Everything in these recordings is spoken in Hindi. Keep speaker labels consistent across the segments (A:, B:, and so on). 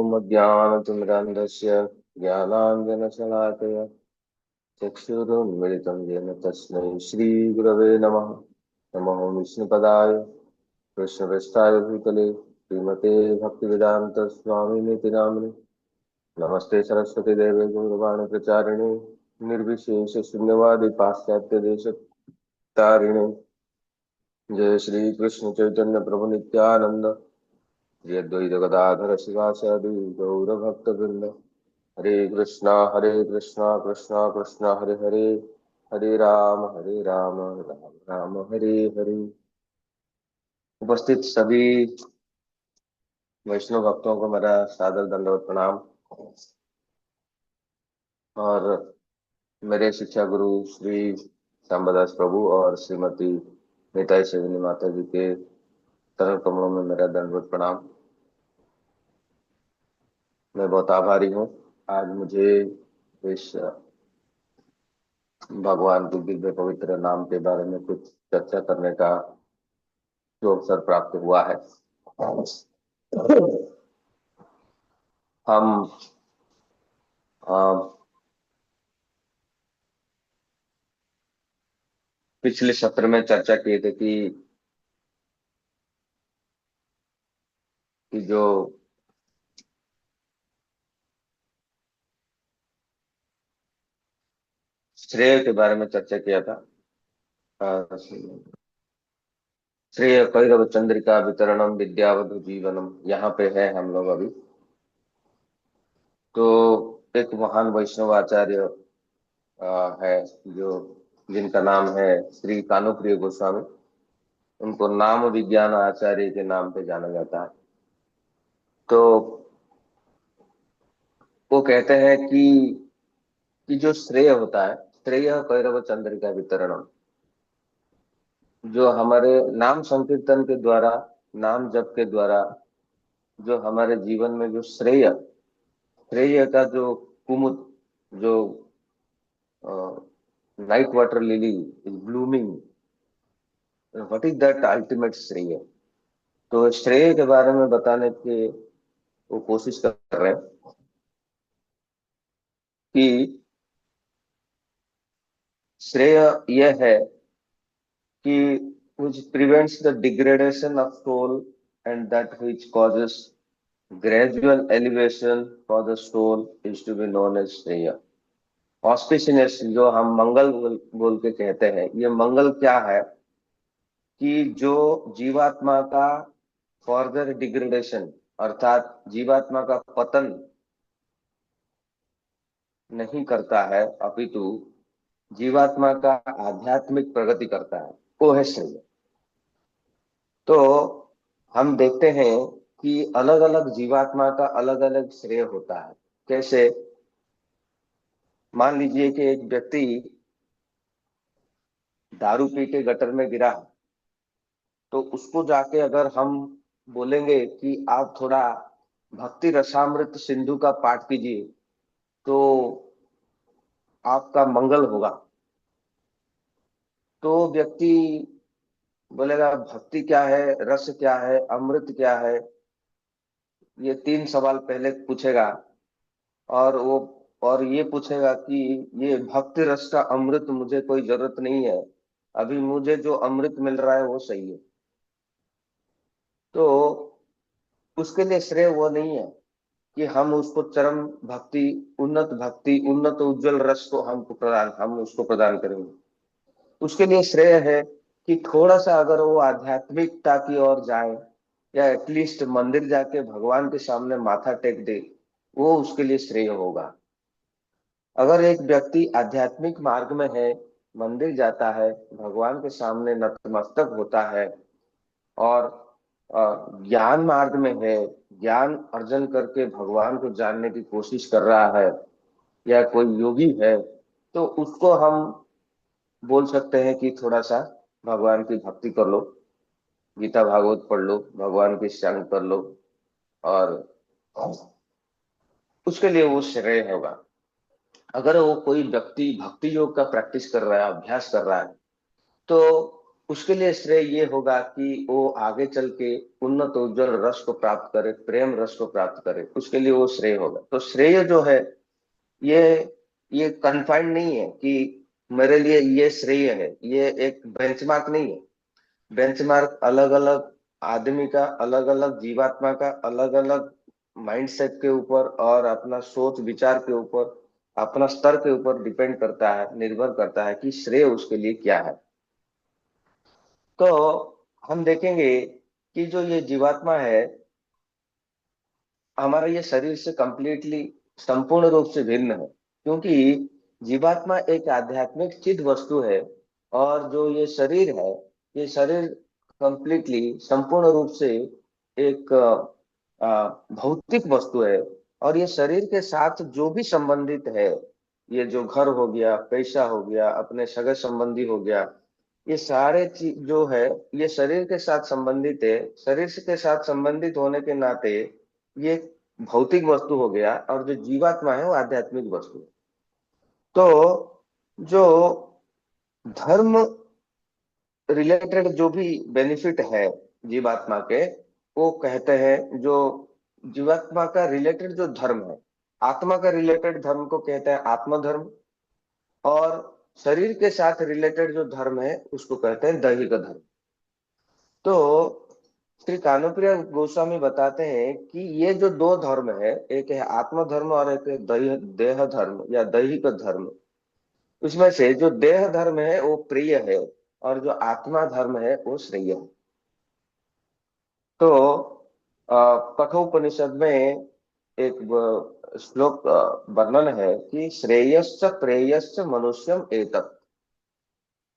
A: ॐ अज्ञानतिमिरान्धस्य ज्ञानाञ्जनशलाकया चक्षुरुन्मिलितं येन तस्मै श्रीगुरवे नमः। नमो विष्णुपदाय कृष्णपृष्ठाय भूतले श्रीमते भक्तिवेदान्त स्वामिनिति नामिने। नमस्ते सरस्वती देवे गौरवाणी प्रचारिणे निर्विशेष शून्यवादी पाश्चात्य देश तारिणे। जय श्री कृष्ण चैतन्य प्रभु नित्यानंद श्री अद्वैत गदाधर शिवासादि गौर भक्त वृंद। हरे कृष्णा कृष्णा कृष्णा हरे हरे, हरे राम राम राम हरे हरे। उपस्थित सभी वैष्णव भक्तों को मेरा सादर दंडवत प्रणाम। और मेरे शिक्षा गुरु श्री श्यामदास प्रभु और श्रीमती नीताई सेविनी माता जी के चरण कमलों में मेरा दंडवत प्रणाम। मैं बहुत आभारी हूँ। आज मुझे इस भगवान के दिव्य पवित्र नाम के बारे में कुछ चर्चा करने का जो अवसर प्राप्त हुआ है। हम पिछले सत्र में चर्चा किए थे कि जो श्रेय के बारे में चर्चा किया था। श्रेय कैरव चंद्रिका वितरणम विद्यावधु जीवनम, यहाँ पे है हम लोग अभी। तो एक महान वैष्णव आचार्य है जो जिनका नाम है श्री कानुप्रिय गोस्वामी। उनको नाम विज्ञान आचार्य के नाम पे जाना जाता है। तो वो कहते हैं कि जो श्रेय होता है, श्रेय कैरव चंद्रिका वितरणम, जो हमारे नाम संकीर्तन के द्वारा, नाम जप के द्वारा जो हमारे जीवन में जो श्रेय श्रेय का जो कुमुद, जो night water lily is blooming, what is that ultimate श्रेय। तो श्रेय के बारे में बताने की वो कोशिश कर रहे हैं कि श्रेय यह है कि which prevents the degradation of soul and that which causes gradual elevation for the soul is to be known as श्रेय। ऑस्पिशियस जो हम मंगल बोल के कहते हैं, ये मंगल क्या है कि जो जीवात्मा का फर्दर डिग्रेडेशन अर्थात जीवात्मा का पतन नहीं करता है, अपितु जीवात्मा का आध्यात्मिक प्रगति करता है, वो है श्रेय। तो हम देखते हैं कि अलग अलग जीवात्मा का अलग अलग श्रेय होता है। कैसे, मान लीजिए कि एक व्यक्ति दारू पी के गटर में गिरा, तो उसको जाके अगर हम बोलेंगे कि आप थोड़ा भक्ति रसामृत सिंधु का पाठ कीजिए तो आपका मंगल होगा, तो व्यक्ति बोलेगा भक्ति क्या है, रस क्या है, अमृत क्या है, ये तीन सवाल पहले पूछेगा। और वो और ये पूछेगा कि ये भक्ति रस का अमृत मुझे कोई जरूरत नहीं है, अभी मुझे जो अमृत मिल रहा है वो सही है। तो उसके लिए श्रेय वो नहीं है कि हम उसको चरम भक्ति उन्नत उज्जवल रस को हम उसको प्रदान करेंगे। उसके लिए श्रेय है कि थोड़ा सा अगर वो आध्यात्मिकता की ओर जाए या एटलीस्ट मंदिर जाके भगवान के सामने माथा टेक दे, वो उसके लिए श्रेय होगा। अगर एक व्यक्ति आध्यात्मिक मार्ग में है, मंदिर जाता है, भगवान के सामने नतमस्तक होता है और ज्ञान मार्ग में है, ज्ञान अर्जन करके भगवान को जानने की कोशिश कर रहा है, या कोई योगी है, तो उसको हम बोल सकते हैं कि थोड़ा सा भगवान की भक्ति कर लो, गीता भागवत पढ़ लो, भगवान की संग कर लो, और उसके लिए वो श्रेय होगा। अगर वो कोई व्यक्ति भक्ति योग का प्रैक्टिस कर रहा है, अभ्यास कर रहा है, तो उसके लिए श्रेय ये होगा कि वो आगे चल के उन्नत उज्जवल रस को प्राप्त करे, प्रेम रस को प्राप्त करे, उसके लिए वो श्रेय होगा। तो श्रेय जो है ये ये कन्फाइंड नहीं है कि मेरे लिए ये श्रेय है, ये एक बेंचमार्क नहीं है। बेंचमार्क अलग अलग आदमी का, अलग अलग जीवात्मा का, अलग अलग माइंडसेट के ऊपर और अपना सोच विचार के ऊपर, अपना स्तर के ऊपर डिपेंड करता है, निर्भर करता है कि श्रेय उसके लिए क्या है। तो हम देखेंगे कि जो ये जीवात्मा है, हमारा ये शरीर से कंप्लीटली, संपूर्ण रूप से भिन्न है, क्योंकि जीवात्मा एक आध्यात्मिक चिद वस्तु है। और जो ये शरीर है, ये शरीर कंप्लीटली, संपूर्ण रूप से एक भौतिक वस्तु है। और ये शरीर के साथ जो भी संबंधित है, ये जो घर हो गया, पैसा हो गया, अपने सगे संबंधी हो गया, ये सारे चीज जो है, ये शरीर के साथ संबंधित है। शरीर के साथ संबंधित होने के नाते ये एक भौतिक वस्तु हो गया, और जो जीवात्मा है वो आध्यात्मिक वस्तु है। तो जो धर्म रिलेटेड जो भी बेनिफिट है जीवात्मा के, वो कहते हैं जो जीवात्मा का रिलेटेड जो धर्म है, आत्मा का रिलेटेड धर्म को कहते हैं आत्मधर्म। और शरीर के साथ रिलेटेड जो धर्म है उसको कहते हैं दैहिक धर्म। तो श्री कानुप्रिय गोस्वामी बताते हैं कि ये जो दो धर्म है, एक है आत्म धर्म और एक है देह धर्म या दैहिक धर्म। उसमें से जो देह धर्म है वो प्रिय है, और जो आत्मा धर्म है वो श्रेय है। तो कठोपनिषद में एक श्लोक वर्णन है कि श्रेयश्च प्रेयश्च मनुष्यम एतत्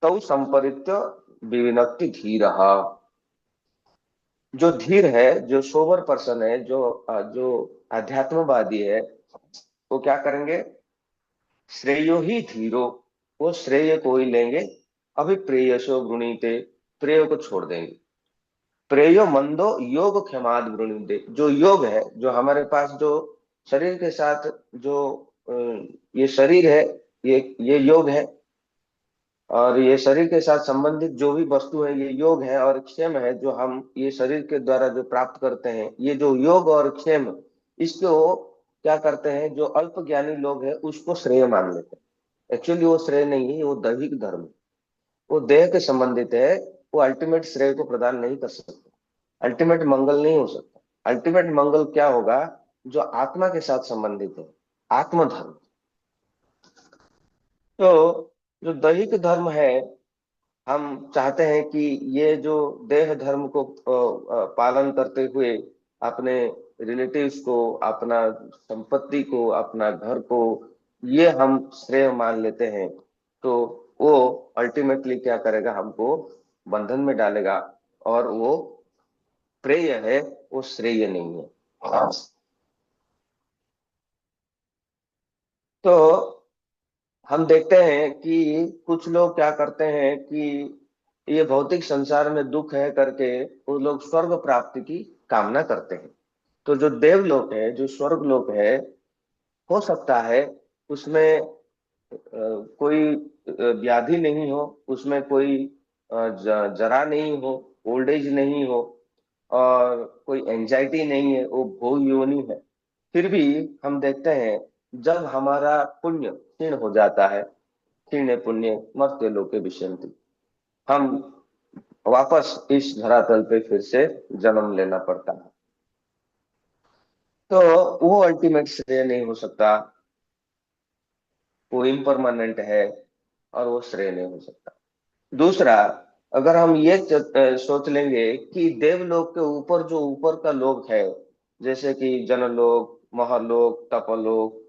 A: तौ संपरित्य विविनक्ति धीरः। जो धीर है, जो सोबर पर्सन है, जो अध्यात्मवादी है, वो क्या करेंगे? श्रेयो ही धीरो, वो श्रेय को ही लेंगे। अभी प्रेयसो वृणीते, प्रेय को छोड़ देंगे। प्रेयो मंदो योग क्षमाद वृणीते, जो योग है, जो हमारे पास जो शरीर के साथ जो अ, ये शरीर है, ये योग है। और ये शरीर के साथ संबंधित जो भी वस्तु है ये योग है, और क्षेम है जो हम ये शरीर के द्वारा जो प्राप्त करते हैं, ये जो योग और क्षेम, इसको क्या करते हैं जो अल्प ज्ञानी लोग हैं उसको श्रेय मान लेते हैं। एक्चुअली वो श्रेय नहीं है, वो दैहिक धर्म है, वो देह के संबंधित है। वो अल्टीमेट श्रेय को प्रदान नहीं कर सकते, अल्टीमेट मंगल नहीं हो सकता। अल्टीमेट मंगल क्या होगा? जो आत्मा के साथ संबंधित है, आत्मधर्म। तो जो दैहिक धर्म है, हम चाहते हैं कि ये जो देह धर्म को पालन करते हुए अपने रिलेटिव्स को, अपना संपत्ति को, अपना घर को, ये हम श्रेय मान लेते हैं। तो वो अल्टीमेटली क्या करेगा? हमको बंधन में डालेगा, और वो प्रेय है, वो श्रेय नहीं है। तो हम देखते हैं कि कुछ लोग क्या करते हैं कि ये भौतिक संसार में दुख है करके वो लोग स्वर्ग प्राप्ति की कामना करते हैं। तो जो देवलोक है, जो स्वर्ग लोक है, हो सकता है उसमें कोई व्याधि नहीं हो, उसमें कोई जरा नहीं हो, ओल्ड एज नहीं हो, और कोई एंजाइटी नहीं है, वो भोग योनि है। फिर भी हम देखते हैं जब हमारा पुण्य क्षीण हो जाता है, क्षीण पुण्य मर्त्य लोके विशन्ति, हम वापस इस धरातल पे फिर से जन्म लेना पड़ता है। तो वो अल्टीमेट श्रेय नहीं हो सकता, वो इम्परमानेंट है, और वो श्रेय नहीं हो सकता। दूसरा, अगर हम ये सोच लेंगे कि देवलोक के ऊपर जो ऊपर का लोक है, जैसे कि जनलोक, महलोक, तपलोक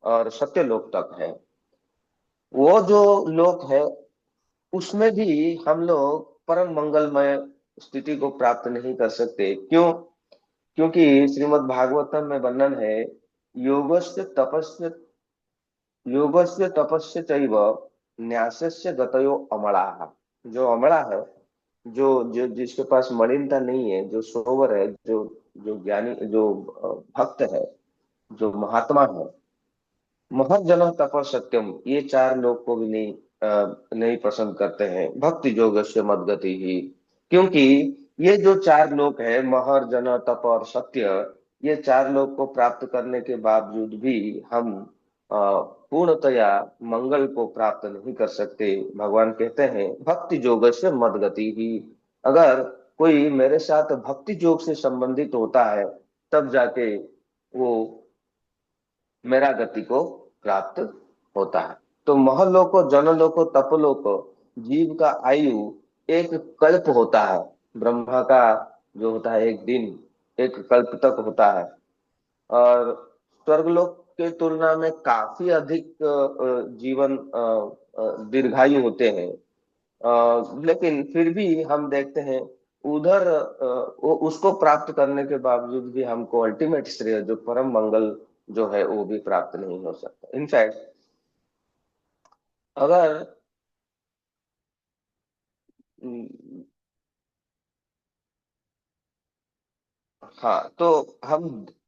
A: और सत्यलोक तक है, वो जो लोक है उसमें भी हम लोग परम मंगलमय स्थिति को प्राप्त नहीं कर सकते। क्यों? क्योंकि श्रीमद् भागवतम में वर्णन है, योगस्य तपस्य, योगस्य तपस्य चैव न्यासस्य गतयो अमलाः। जो अमला है, जो जो जिसके पास मलिनता नहीं है, जो सोवर है, जो जो ज्ञानी, जो भक्त है, जो महात्मा है, महत जन तप सत्यम, ये चार लोग को भी नहीं नहीं पसंद करते हैं। भक्ति योगस्य मद्गति ही, क्योंकि ये जो चार लोक है, महर, जन, तप और सत्य, ये चार लोक को प्राप्त करने के बावजूद भी हम अ, पूर्णतया मंगल को प्राप्त नहीं कर सकते। भगवान कहते हैं भक्ति योगस्य मद्गति ही, अगर कोई मेरे साथ भक्ति योग से संबंधित होता है तब जाके वो मेरा गति को प्राप्त होता है। तो महलोको, जनलोको, तपलोको, जीव का आयु एक कल्प होता है। ब्रह्मा का जो होता है एक दिन, एक कल्प तक होता है। और स्वर्गलोक के तुलना में काफी अधिक जीवन दीर्घायु होते हैं। लेकिन फिर भी हम देखते हैं उधर वो उसको प्राप्त करने के बावजूद भी हमको अल्टीमेट श्रेय, जो परम मंगल जो है, वो भी प्राप्त नहीं हो सकता। इनफैक्ट अगर हम्म, हाँ, तो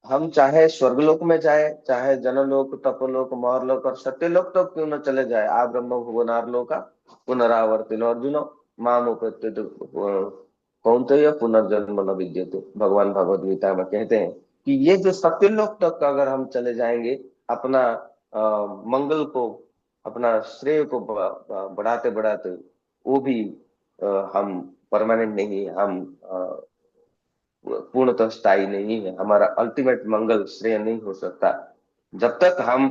A: हम चाहे स्वर्गलोक में जाए, चाहे जनलोक, तपलोक, मौरलोक और सत्यलोक तो क्यों न चले जाए, आ ब्रह्म भुवनार्लोका पुनरावर्तिनो अर्जुनो माम उपैति कौन्तेय पुनर्जन्म न विद्यते। भगवान भगवद गीता में कहते हैं कि ये जो सत्यलोक तक अगर हम चले जाएंगे, अपना मंगल को, अपना श्रेय को बढ़ाते बढ़ाते, वो भी हम परमानेंट नहीं, हम पूर्णतः स्थायी नहीं है, हमारा अल्टीमेट मंगल श्रेय नहीं हो सकता जब तक हम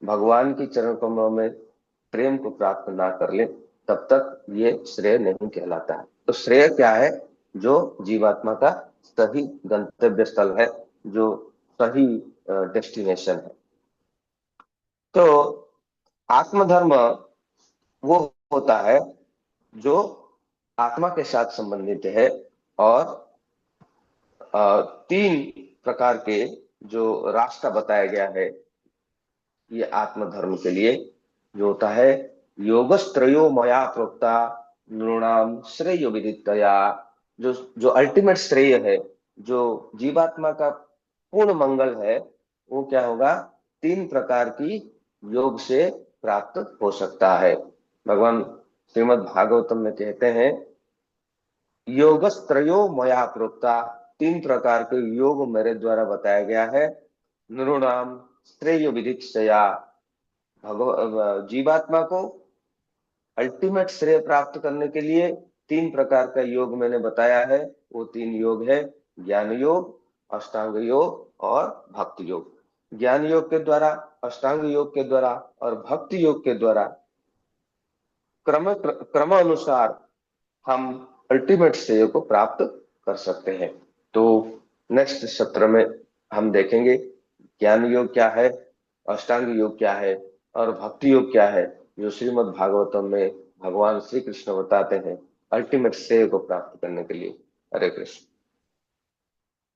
A: भगवान की चरण कमलों में प्रेम को प्राप्त ना कर ले। तब तक ये श्रेय नहीं कहलाता है। तो श्रेय क्या है? जो जीवात्मा का सही गंतव्य स्थल है, जो सही डेस्टिनेशन है। तो आत्मधर्म वो होता है जो आत्मा के साथ संबंधित है। और तीन प्रकार के जो रास्ता बताया गया है ये आत्मधर्म के लिए, जो होता है योगस्त्रयो मया प्रोक्ता नृणाम श्रेय विदितया। जो जो अल्टीमेट श्रेय है, जो जीवात्मा का पूर्ण मंगल है, वो क्या होगा? तीन प्रकार की योग से प्राप्त हो सकता है। भगवान श्रीमद् भागवतम में कहते हैं योगस्त्रयो मया प्रोक्ता, तीन प्रकार के योग मेरे द्वारा बताया गया है। नृणाम श्रेय विदितया, जीवात्मा को अल्टीमेट श्रेय प्राप्त करने के लिए तीन प्रकार का योग मैंने बताया है। वो तीन योग है ज्ञान योग, अष्टांग योग और भक्ति योग। ज्ञान योग के द्वारा, अष्टांग योग के द्वारा और भक्ति योग के द्वारा क्रम अनुसार हम अल्टीमेट श्रेय को प्राप्त कर सकते हैं। तो नेक्स्ट सत्र में हम देखेंगे ज्ञान योग क्या है, अष्टांग योग क्या है और भक्ति योग क्या है, जो श्रीमद् भागवतम में भगवान श्री कृष्ण बताते हैं अल्टीमेट श्रेय को प्राप्त करने के लिए। हरे कृष्ण।